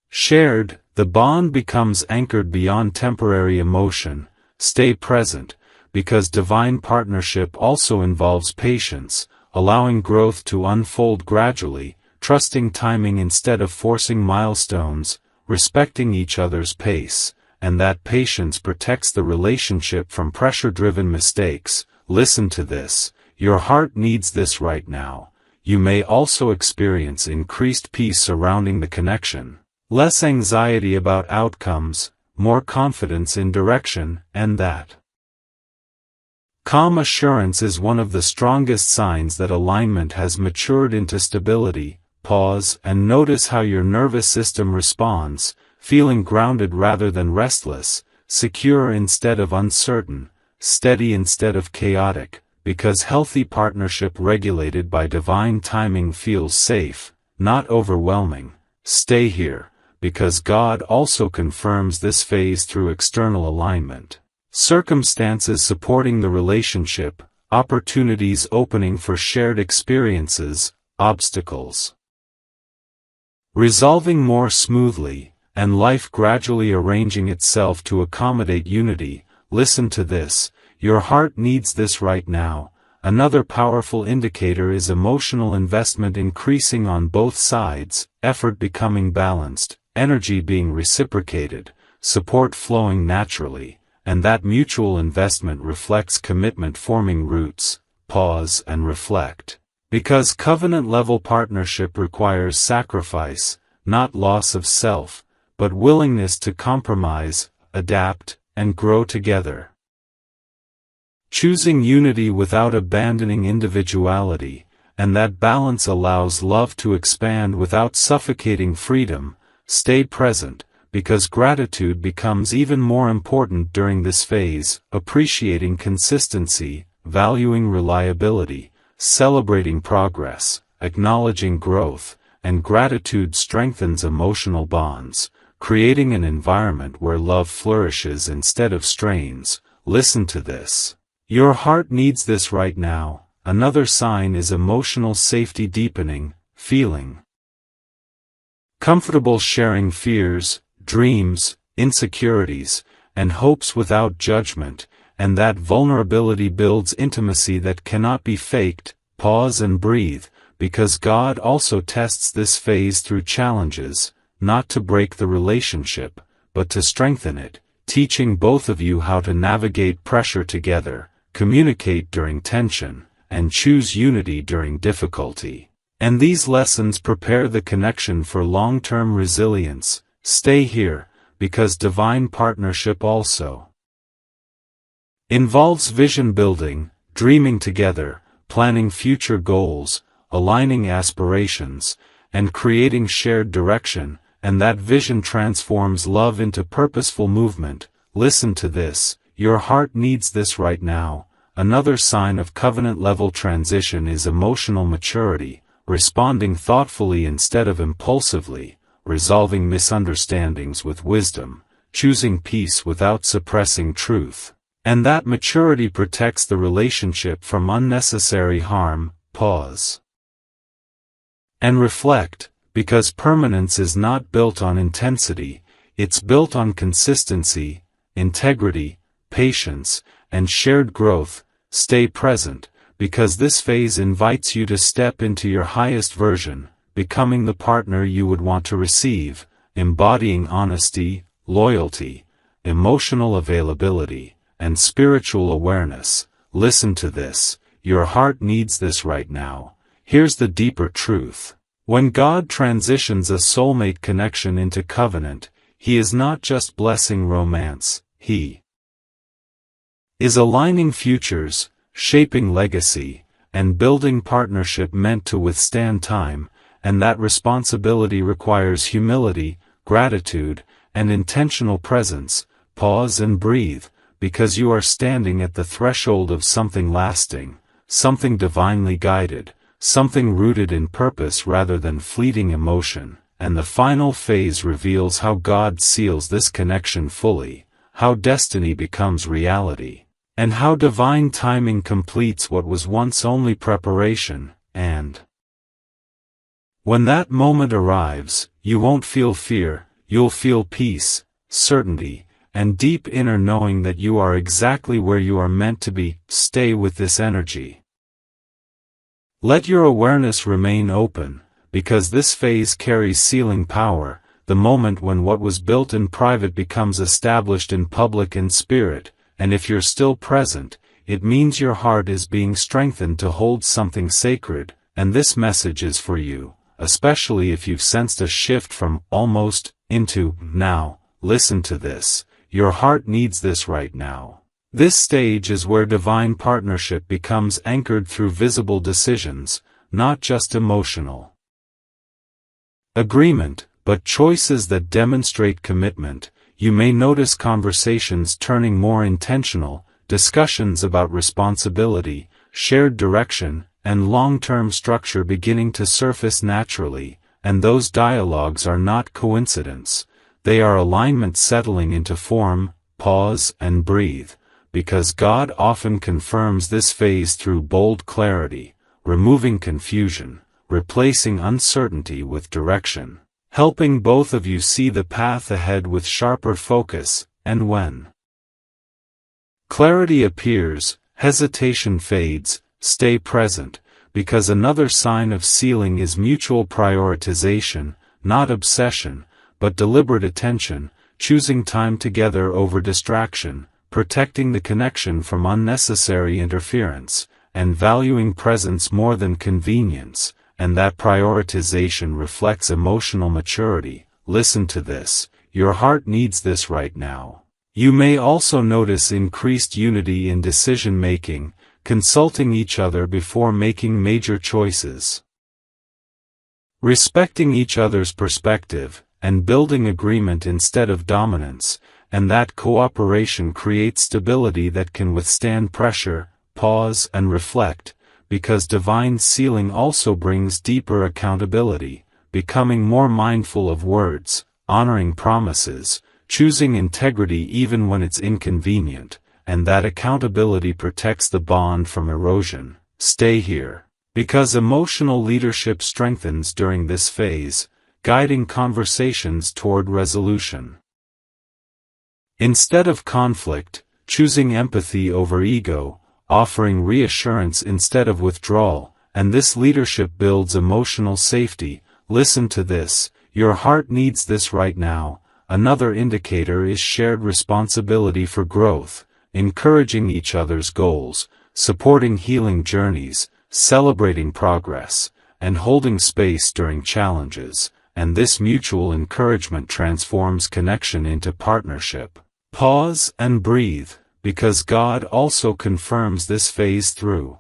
shared, the bond becomes anchored beyond temporary emotion. Stay present, because divine partnership also involves patience, allowing growth to unfold gradually, trusting timing instead of forcing milestones, respecting each other's pace, and that patience protects the relationship from pressure-driven mistakes. Listen to this, your heart needs this right now. You may also experience increased peace surrounding the connection, less anxiety about outcomes, more confidence in direction, and that calm assurance is one of the strongest signs that alignment has matured into stability. Pause and notice how your nervous system responds, feeling grounded rather than restless, secure instead of uncertain, steady instead of chaotic, because healthy partnership regulated by divine timing feels safe, not overwhelming. Stay here, because God also confirms this phase through external alignment. Circumstances supporting the relationship, opportunities opening for shared experiences, obstacles resolving more smoothly, and life gradually arranging itself to accommodate unity. Listen to this, your heart needs this right now. Another powerful indicator is emotional investment increasing on both sides, effort becoming balanced, energy being reciprocated, support flowing naturally, and that mutual investment reflects commitment forming roots. Pause and reflect. Because covenant-level partnership requires sacrifice, not loss of self, but willingness to compromise, adapt, and grow together. Choosing unity without abandoning individuality, and that balance allows love to expand without suffocating freedom. Stay present, because gratitude becomes even more important during this phase, appreciating consistency, valuing reliability, celebrating progress, acknowledging growth, and gratitude strengthens emotional bonds, creating an environment where love flourishes instead of strains. Listen to this. Your heart needs this right now. Another sign is emotional safety deepening, feeling comfortable sharing fears, dreams, insecurities, and hopes without judgment, and that vulnerability builds intimacy that cannot be faked. Pause and breathe, because God also tests this phase through challenges, not to break the relationship, but to strengthen it, teaching both of you how to navigate pressure together, communicate during tension, and choose unity during difficulty. And these lessons prepare the connection for long-term resilience. Stay here, because divine partnership also involves vision building, dreaming together, planning future goals, aligning aspirations, and creating shared direction, and that vision transforms love into purposeful movement. Listen to this, your heart needs this right now. Another sign of covenant-level transition is emotional maturity, responding thoughtfully instead of impulsively, resolving misunderstandings with wisdom, choosing peace without suppressing truth. And that maturity protects the relationship from unnecessary harm. Pause and reflect, because permanence is not built on intensity, it's built on consistency, integrity, patience, and shared growth. Stay present, because this phase invites you to step into your highest version, becoming the partner you would want to receive, embodying honesty, loyalty, emotional availability, and spiritual awareness. Listen to this, your heart needs this right now. Here's the deeper truth. When God transitions a soulmate connection into covenant, He is not just blessing romance, He is aligning futures, shaping legacy, and building partnership meant to withstand time, and that responsibility requires humility, gratitude, and intentional presence. Pause and breathe, because you are standing at the threshold of something lasting, something divinely guided, something rooted in purpose rather than fleeting emotion, and the final phase reveals how God seals this connection fully, how destiny becomes reality, and how divine timing completes what was once only preparation. And when that moment arrives, you won't feel fear, you'll feel peace, certainty, and deep inner knowing that you are exactly where you are meant to be. Stay with this energy. Let your awareness remain open, because this phase carries sealing power, the moment when what was built in private becomes established in public and spirit, and if you're still present, it means your heart is being strengthened to hold something sacred, and this message is for you, especially if you've sensed a shift from almost into now. Listen to this, your heart needs this right now. This stage is where divine partnership becomes anchored through visible decisions, not just emotional agreement, but choices that demonstrate commitment. You may notice conversations turning more intentional, discussions about responsibility, shared direction, and long-term structure beginning to surface naturally, and those dialogues are not coincidence. They are alignment settling into form. Pause and breathe, because God often confirms this phase through bold clarity, removing confusion, replacing uncertainty with direction, helping both of you see the path ahead with sharper focus. And when clarity appears, hesitation fades. Stay present, because another sign of sealing is mutual prioritization, not obsession, but deliberate attention, choosing time together over distraction, protecting the connection from unnecessary interference, and valuing presence more than convenience, and that prioritization reflects emotional maturity. Listen to this, your heart needs this right now. You may also notice increased unity in decision-making, consulting each other before making major choices, respecting each other's perspective, and building agreement instead of dominance, and that cooperation creates stability that can withstand pressure. Pause and reflect, because divine sealing also brings deeper accountability, becoming more mindful of words, honoring promises, choosing integrity even when it's inconvenient, and that accountability protects the bond from erosion. Stay here, because emotional leadership strengthens during this phase, guiding conversations toward resolution. Instead of conflict, choosing empathy over ego, offering reassurance instead of withdrawal, and this leadership builds emotional safety. Listen to this, your heart needs this right now. Another indicator is shared responsibility for growth, encouraging each other's goals, supporting healing journeys, celebrating progress, and holding space during challenges, and this mutual encouragement transforms connection into partnership. Pause and breathe, because God also confirms this phase through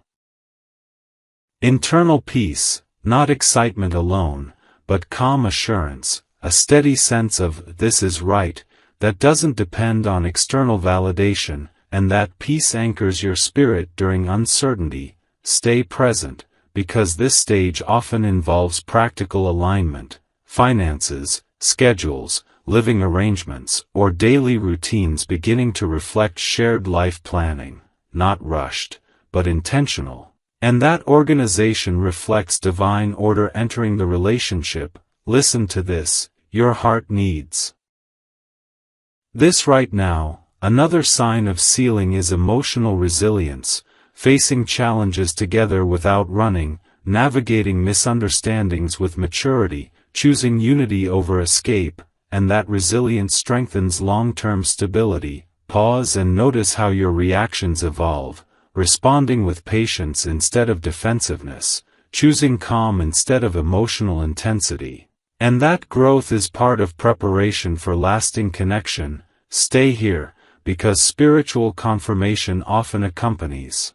internal peace, not excitement alone, but calm assurance, a steady sense of "this is right," that doesn't depend on external validation, and that peace anchors your spirit during uncertainty. Stay present, because this stage often involves practical alignment, finances, schedules, living arrangements, or daily routines beginning to reflect shared life planning, not rushed, but intentional. And that organization reflects divine order entering the relationship. Listen to this, your heart needs this right now. Another sign of sealing is emotional resilience, facing challenges together without running, navigating misunderstandings with maturity, choosing unity over escape, and that resilience strengthens long-term stability. Pause and notice how your reactions evolve, responding with patience instead of defensiveness, choosing calm instead of emotional intensity. And that growth is part of preparation for lasting connection. Stay here, because spiritual confirmation often accompanies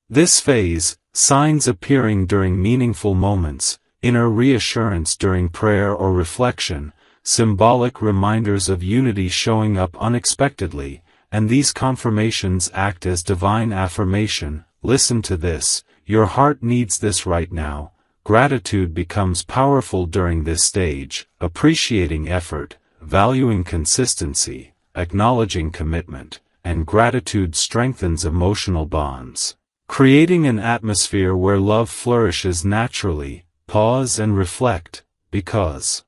this phase, signs appearing during meaningful moments, inner reassurance during prayer or reflection, symbolic reminders of unity showing up unexpectedly, and these confirmations act as divine affirmation. Listen to this, your heart needs this right now. Gratitude becomes powerful during this stage, appreciating effort, valuing consistency, acknowledging commitment, and gratitude strengthens emotional bonds, creating an atmosphere where love flourishes naturally. Pause and reflect, because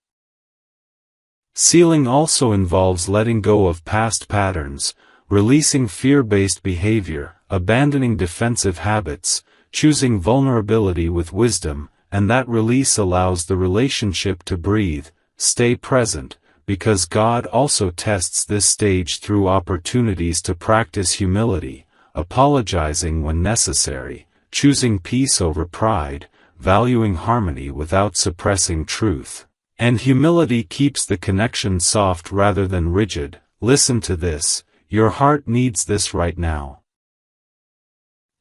sealing also involves letting go of past patterns, releasing fear-based behavior, abandoning defensive habits, choosing vulnerability with wisdom, and that release allows the relationship to breathe. Stay present, because God also tests this stage through opportunities to practice humility, apologizing when necessary, choosing peace over pride, valuing harmony without suppressing truth. And humility keeps the connection soft rather than rigid. Listen to this, your heart needs this right now.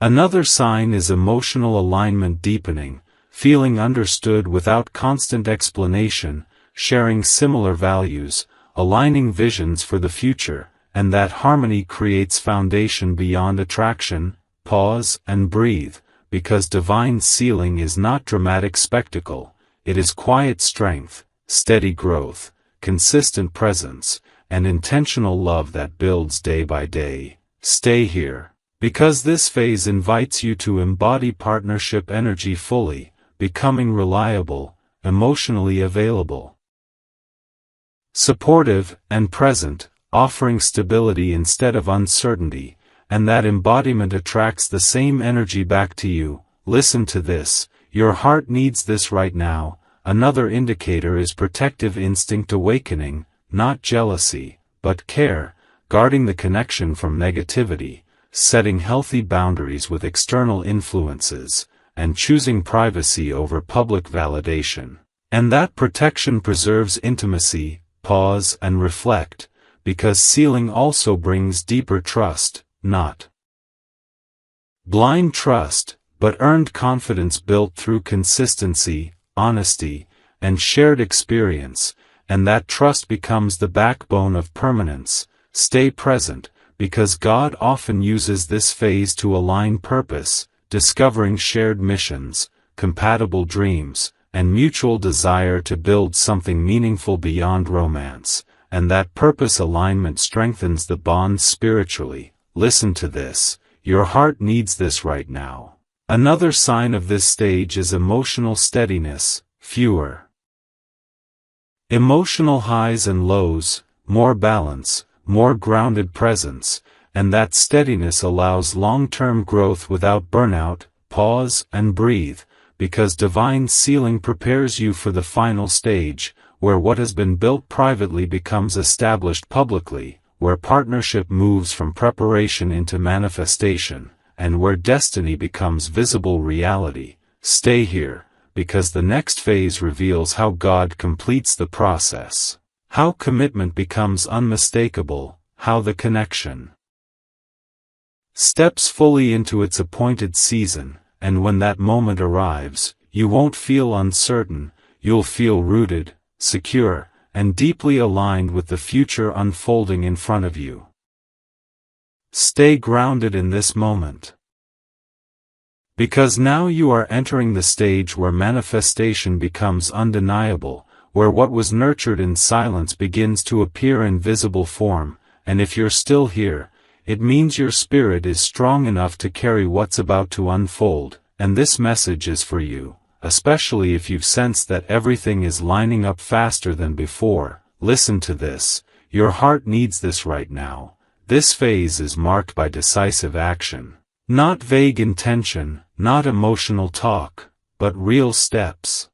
Another sign is emotional alignment deepening, feeling understood without constant explanation, sharing similar values, aligning visions for the future, and that harmony creates foundation beyond attraction. Pause and breathe, because divine sealing is not dramatic spectacle, it is quiet strength, steady growth, consistent presence, and intentional love that builds day by day. Stay here, because this phase invites you to embody partnership energy fully, becoming reliable, emotionally available, supportive, and present, offering stability instead of uncertainty, and that embodiment attracts the same energy back to you. Listen to this, your heart needs this right now. Another indicator is protective instinct awakening, not jealousy, but care, guarding the connection from negativity, setting healthy boundaries with external influences, and choosing privacy over public validation. And that protection preserves intimacy. Pause and reflect, because sealing also brings deeper trust, not blind trust, but earned confidence built through consistency, honesty, and shared experience, and that trust becomes the backbone of permanence. Stay present, because God often uses this phase to align purpose, discovering shared missions, compatible dreams, and mutual desire to build something meaningful beyond romance, and that purpose alignment strengthens the bonds spiritually. Listen to this, your heart needs this right now. Another sign of this stage is emotional steadiness, fewer emotional highs and lows, more balance, more grounded presence, and that steadiness allows long-term growth without burnout. Pause and breathe, because divine sealing prepares you for the final stage, where what has been built privately becomes established publicly, where partnership moves from preparation into manifestation, and where destiny becomes visible reality. Stay here, because the next phase reveals how God completes the process, how commitment becomes unmistakable, how the connection steps fully into its appointed season, and when that moment arrives, you won't feel uncertain, you'll feel rooted, secure, and deeply aligned with the future unfolding in front of you. Stay grounded in this moment. Because now you are entering the stage where manifestation becomes undeniable, where what was nurtured in silence begins to appear in visible form, and if you're still here, it means your spirit is strong enough to carry what's about to unfold, and this message is for you, especially if you've sensed that everything is lining up faster than before. Listen to this, your heart needs this right now. This phase is marked by decisive action. Not vague intention, not emotional talk, but real steps.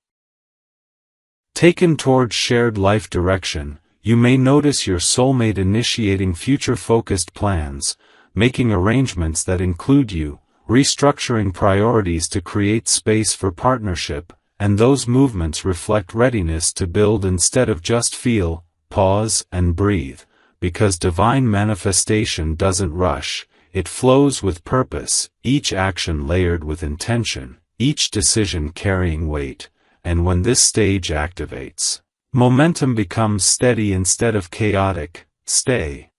Taken towards shared life direction, you may notice your soulmate initiating future-focused plans, making arrangements that include you, restructuring priorities to create space for partnership, and those movements reflect readiness to build instead of just feel. Pause and breathe, because divine manifestation doesn't rush. It flows with purpose, each action layered with intention, each decision carrying weight, and when this stage activates, momentum becomes steady instead of chaotic. Stay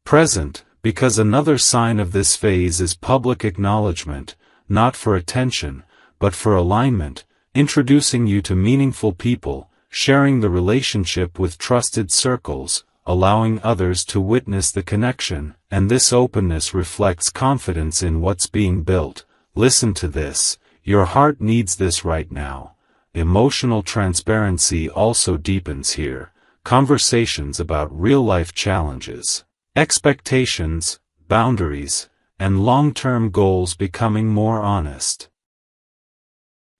present, because another sign of this phase is public acknowledgement, not for attention, but for alignment, introducing you to meaningful people, sharing the relationship with trusted circles, allowing others to witness the connection, and this openness reflects confidence in what's being built. Listen to this, your heart needs this right now. Emotional transparency also deepens here, conversations about real-life challenges, expectations, boundaries, and long-term goals becoming more honest.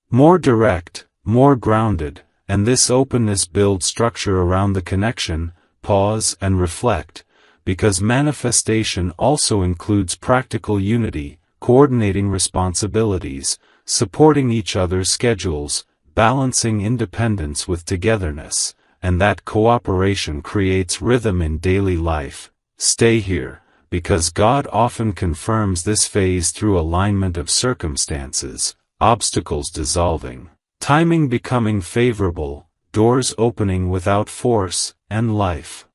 More direct, more grounded, and this openness builds structure around the connection. Pause and reflect, because manifestation also includes practical unity, coordinating responsibilities, supporting each other's schedules, balancing independence with togetherness, and that cooperation creates rhythm in daily life. Stay here, because God often confirms this phase through alignment of circumstances, obstacles dissolving, timing becoming favorable, doors opening without force, and life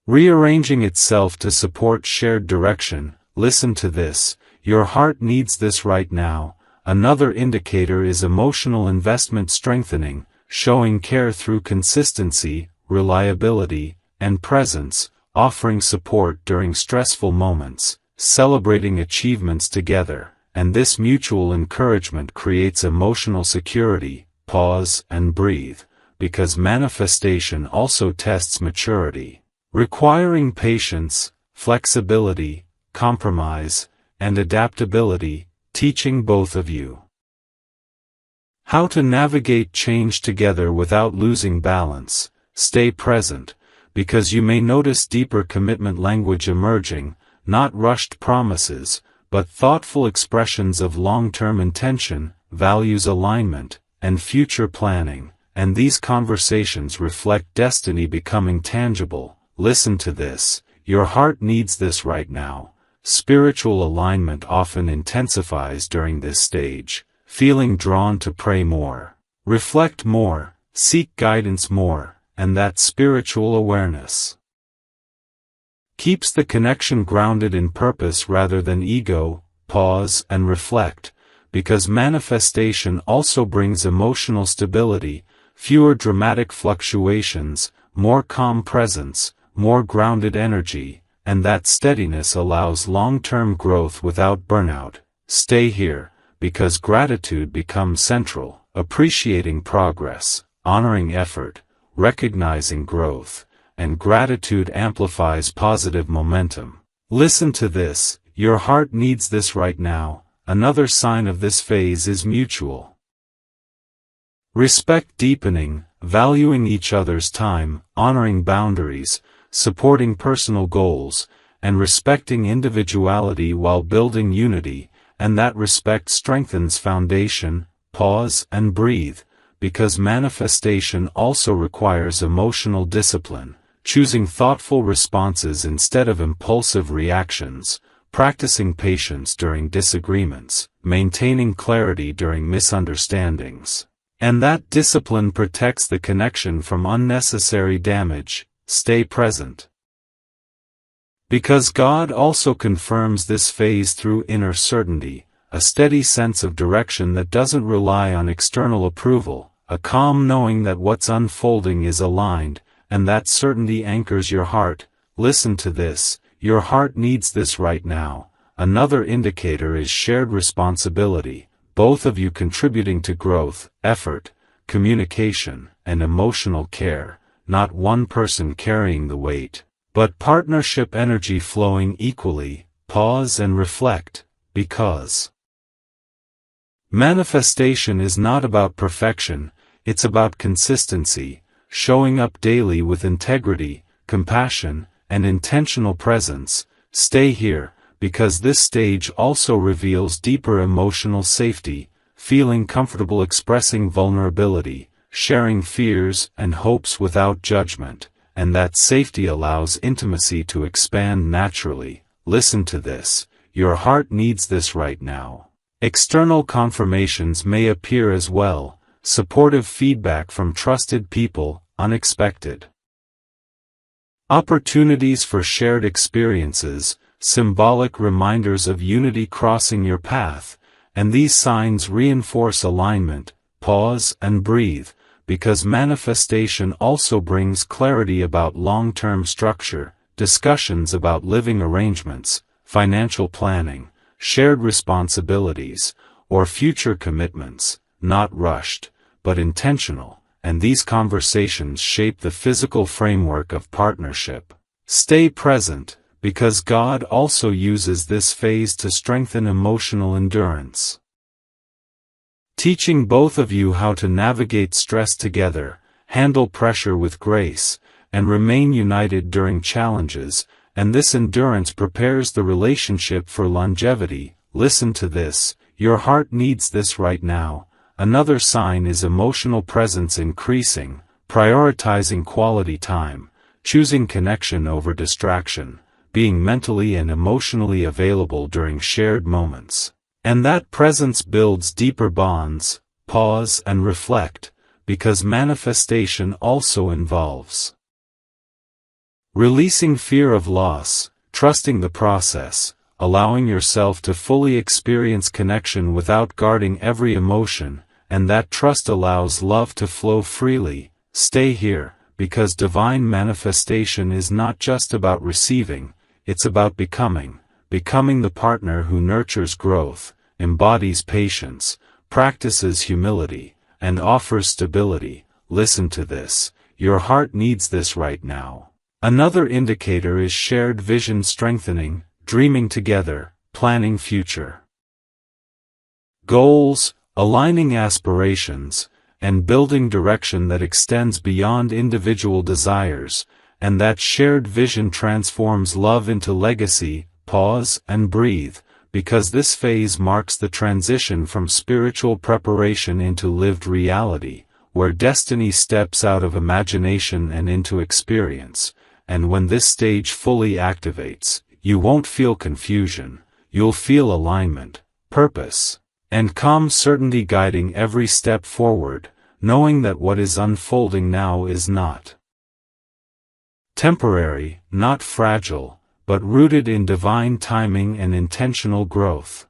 rearranging itself to support shared direction. Listen to this, your heart needs this right now. Another indicator is emotional investment strengthening, showing care through consistency, reliability, and presence, offering support during stressful moments, celebrating achievements together, and this mutual encouragement creates emotional security. Pause and breathe, because manifestation also tests maturity, requiring patience, flexibility, compromise, and adaptability, teaching both of you how to navigate change together without losing balance. Stay present, because you may notice deeper commitment language emerging, not rushed promises, but thoughtful expressions of long-term intention, values alignment, and future planning, and these conversations reflect destiny becoming tangible. Listen to this, your heart needs this right now. Spiritual alignment often intensifies during this stage, feeling drawn to pray more, reflect more, seek guidance more, and that spiritual awareness keeps the connection grounded in purpose rather than ego. Pause and reflect, because manifestation also brings emotional stability, fewer dramatic fluctuations, more calm presence, more grounded energy, and that steadiness allows long-term growth without burnout. Stay here, because gratitude becomes central, appreciating progress, honoring effort, recognizing growth, and gratitude amplifies positive momentum. Listen to this, your heart needs this right now. Another sign of this phase is mutual respect deepening, valuing each other's time, honoring boundaries, supporting personal goals, and respecting individuality while building unity, and that respect strengthens foundation. Pause and breathe, because manifestation also requires emotional discipline, choosing thoughtful responses instead of impulsive reactions, practicing patience during disagreements, maintaining clarity during misunderstandings, And that discipline protects the connection from unnecessary damage. Stay present. Because God also confirms this phase through inner certainty, a steady sense of direction that doesn't rely on external approval, a calm knowing that what's unfolding is aligned, and that certainty anchors your heart. Listen to this, your heart needs this right now. Another indicator is shared responsibility, both of you contributing to growth, effort, communication, and emotional care, not one person carrying the weight, but partnership energy flowing equally. Pause and reflect, because manifestation is not about perfection, it's about consistency, showing up daily with integrity, compassion, and intentional presence. Stay here, because this stage also reveals deeper emotional safety, feeling comfortable expressing vulnerability, sharing fears and hopes without judgment, and that safety allows intimacy to expand naturally. Listen to this, your heart needs this right now. External confirmations may appear as well, supportive feedback from trusted people, unexpected opportunities for shared experiences, symbolic reminders of unity crossing your path, and these signs reinforce alignment. Pause and breathe, because manifestation also brings clarity about long-term structure, discussions about living arrangements, financial planning, shared responsibilities, or future commitments, not rushed, but intentional, and these conversations shape the physical framework of partnership. Stay present, because God also uses this phase to strengthen emotional endurance, teaching both of you how to navigate stress together, handle pressure with grace, and remain united during challenges, and this endurance prepares the relationship for longevity. Listen to this, your heart needs this right now. Another sign is emotional presence increasing, prioritizing quality time, choosing connection over distraction, being mentally and emotionally available during shared moments. And that presence builds deeper bonds. Pause and reflect, because manifestation also involves releasing fear of loss, trusting the process, allowing yourself to fully experience connection without guarding every emotion, and that trust allows love to flow freely. Stay here, because divine manifestation is not just about receiving, it's about becoming the partner who nurtures growth, embodies patience, practices humility, and offers stability. Listen to this, your heart needs this right now. Another indicator is shared vision strengthening, dreaming together, planning future goals, aligning aspirations, and building direction that extends beyond individual desires, and that shared vision transforms love into legacy. Pause and breathe, because this phase marks the transition from spiritual preparation into lived reality, where destiny steps out of imagination and into experience. And when this stage fully activates, you won't feel confusion, you'll feel alignment, purpose, and calm certainty guiding every step forward, knowing that what is unfolding now is not temporary, not fragile, but rooted in divine timing and intentional growth.